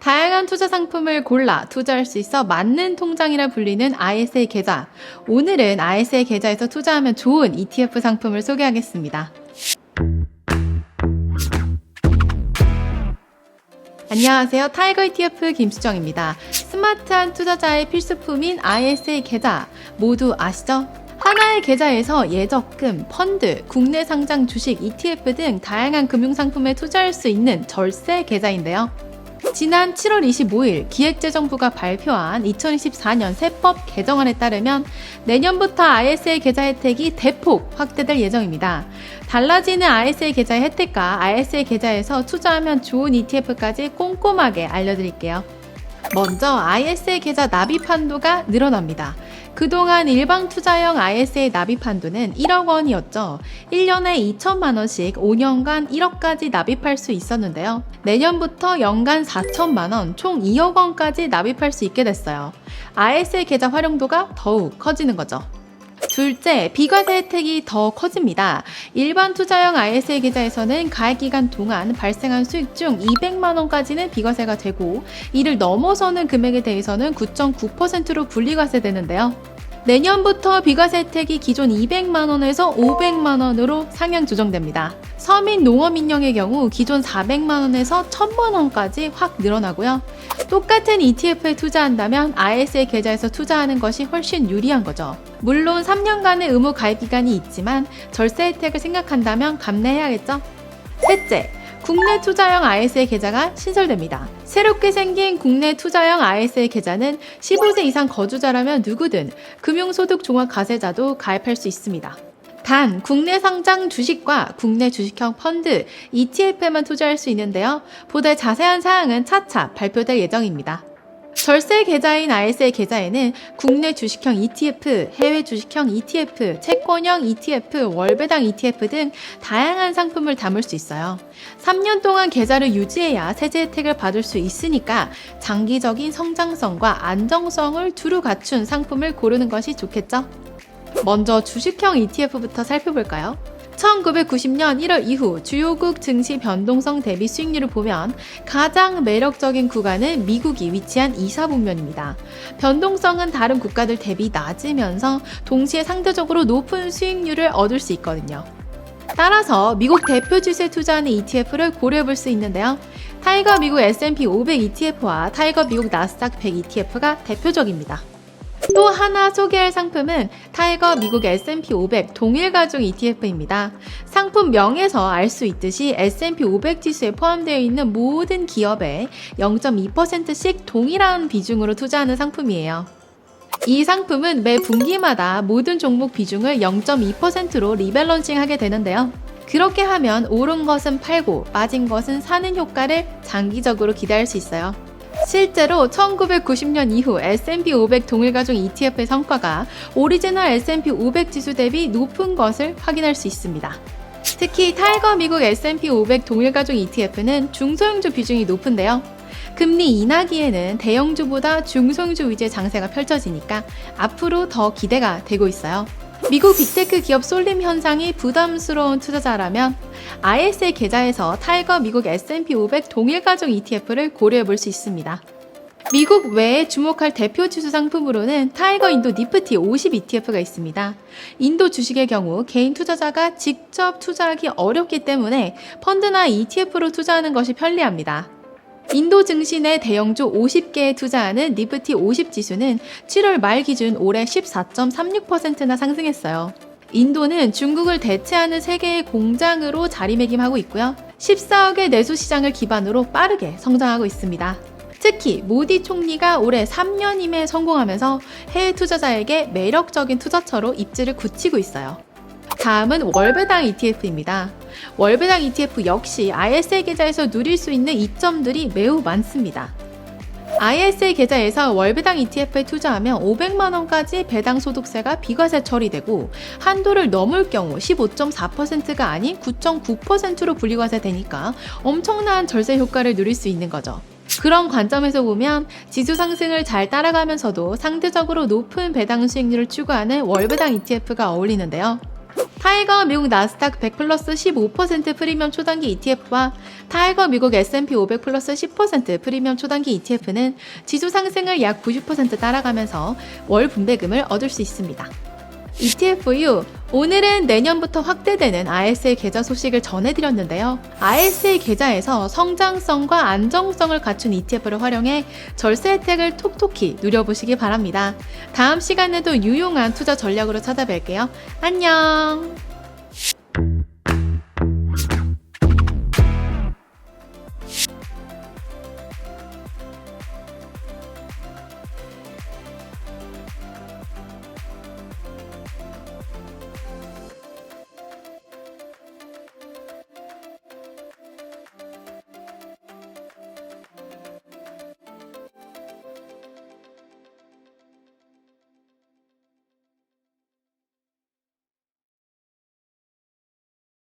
다양한 투자 상품을 골라 투자할 수 있어 맞는 통장이라 불리는 ISA 계좌. 오늘은 ISA 계좌에서 투자하면 좋은 ETF 상품을 소개하겠습니다. 안녕하세요. 타이거 ETF 김수정입니다. 스마트한 투자자의 필수품인 ISA 계좌 모두 아시죠? 하나의 계좌에서 예적금, 펀드, 국내 상장 주식, ETF 등 다양한 금융상품에 투자할 수 있는 절세 계좌인데요. 지난 7월 25일 기획재정부가 발표한 2024년 세법 개정안에 따르면 내년부터 ISA 계좌 혜택이 대폭 확대될 예정입니다. 달라지는 ISA 계좌의 혜택과 ISA 계좌에서 투자하면 좋은 ETF까지 꼼꼼하게 알려드릴게요. 먼저 ISA 계좌 납입 한도가 늘어납니다. 그동안 일반 투자형 ISA 납입 한도는 1억 원이었죠. 1년에 2천만 원씩 5년간 1억까지 납입할 수 있었는데요. 내년부터 연간 4천만 원, 총 2억 원까지 납입할 수 있게 됐어요. ISA 계좌 활용도가 더욱 커지는 거죠. 둘째, 비과세 혜택이 더 커집니다. 일반 투자형 ISA 계좌에서는 가입 기간 동안 발생한 수익 중 200만 원까지는 비과세가 되고 이를 넘어서는 금액에 대해서는 9.9%로 분리과세되는데요. 내년부터 비과세 혜택이 기존 200만 원에서 500만 원으로 상향 조정됩니다. 서민 농어민영의 경우 기존 400만 원에서 1000만 원까지 확 늘어나고요. 똑같은 ETF에 투자한다면 ISA 계좌에서 투자하는 것이 훨씬 유리한 거죠. 물론 3년간의 의무 가입 기간이 있지만 절세 혜택을 생각한다면 감내해야겠죠? 셋째, 국내 투자형 ISA 계좌가 신설됩니다. 새롭게 생긴 국내 투자형 ISA 계좌는 15세 이상 거주자라면 누구든 금융소득 종합 과세자도 가입할 수 있습니다. 단, 국내 상장 주식과 국내 주식형 펀드, ETF에만 투자할 수 있는데요. 보다 자세한 사항은 차차 발표될 예정입니다. 절세 계좌인 ISA 계좌에는 국내 주식형 ETF, 해외 주식형 ETF, 채권형 ETF, 월배당 ETF 등 다양한 상품을 담을 수 있어요. 3년 동안 계좌를 유지해야 세제 혜택을 받을 수 있으니까 장기적인 성장성과 안정성을 두루 갖춘 상품을 고르는 것이 좋겠죠? 먼저 주식형 ETF부터 살펴볼까요? 1990년 1월 이후 주요국 증시 변동성 대비 수익률을 보면 가장 매력적인 구간은 미국이 위치한 2, 4분면입니다. 변동성은 다른 국가들 대비 낮으면서 동시에 상대적으로 높은 수익률을 얻을 수 있거든요. 따라서 미국 대표 지수에 투자하는 ETF를 고려해볼 수 있는데요. 타이거 미국 S&P 500 ETF와 타이거 미국 나스닥 100 ETF가 대표적입니다. 또 하나 소개할 상품은 타이거 미국 S&P 500 동일가족 ETF입니다. 상품명에서 알 수 있듯이 S&P 500 지수에 포함되어 있는 모든 기업에 0.2%씩 동일한 비중으로 투자하는 상품이에요. 이 상품은 매 분기마다 모든 종목 비중을 0.2%로 리밸런싱 하게 되는데요. 그렇게 하면 오른 것은 팔고 빠진 것은 사는 효과를 장기적으로 기대할 수 있어요. 실제로 1990년 이후 S&P 500 동일가족 ETF의 성과가 오리지널 S&P 500 지수 대비 높은 것을 확인할 수 있습니다. 특히 타이거 미국 S&P 500 동일가족 ETF는 중소형주 비중이 높은데요. 금리 인하기에는 대형주보다 중소형주 위주의 장세가 펼쳐지니까 앞으로 더 기대가 되고 있어요. 미국 빅테크 기업 쏠림 현상이 부담스러운 투자자라면 ISA 계좌에서 타이거 미국 S&P 500 동일가족 ETF를 고려해볼 수 있습니다. 미국 외에 주목할 대표 지수 상품으로는 타이거 인도 니프티 50 ETF가 있습니다. 인도 주식의 경우 개인 투자자가 직접 투자하기 어렵기 때문에 펀드나 ETF로 투자하는 것이 편리합니다. 인도 증시 내 대형주 50개에 투자하는 니프티 50 지수는 7월 말 기준 올해 14.36%나 상승했어요. 인도는 중국을 대체하는 세계의 공장으로 자리매김하고 있고요. 14억의 내수 시장을 기반으로 빠르게 성장하고 있습니다. 특히 모디 총리가 올해 3년임에 성공하면서 해외 투자자에게 매력적인 투자처로 입지를 굳히고 있어요. 다음은 월배당 ETF입니다. 월배당 ETF 역시 ISA 계좌에서 누릴 수 있는 이점들이 매우 많습니다. ISA 계좌에서 월배당 ETF에 투자하면 500만 원까지 배당 소득세가 비과세 처리되고 한도를 넘을 경우 15.4%가 아닌 9.9%로 분리과세 되니까 엄청난 절세 효과를 누릴 수 있는 거죠. 그런 관점에서 보면 지수 상승을 잘 따라가면서도 상대적으로 높은 배당 수익률을 추구하는 월배당 ETF가 어울리는데요. 타이거 미국 나스닥 100 플러스 15% 프리미엄 초단기 ETF와 타이거 미국 S&P 500 플러스 10% 프리미엄 초단기 ETF는 지수 상승을 약 90% 따라가면서 월 분배금을 얻을 수 있습니다. ETFU, 오늘은 내년부터 확대되는 ISA 계좌 소식을 전해드렸는데요. ISA 계좌에서 성장성과 안정성을 갖춘 ETF를 활용해 절세 혜택을 톡톡히 누려보시기 바랍니다. 다음 시간에도 유용한 투자 전략으로 찾아뵐게요. 안녕!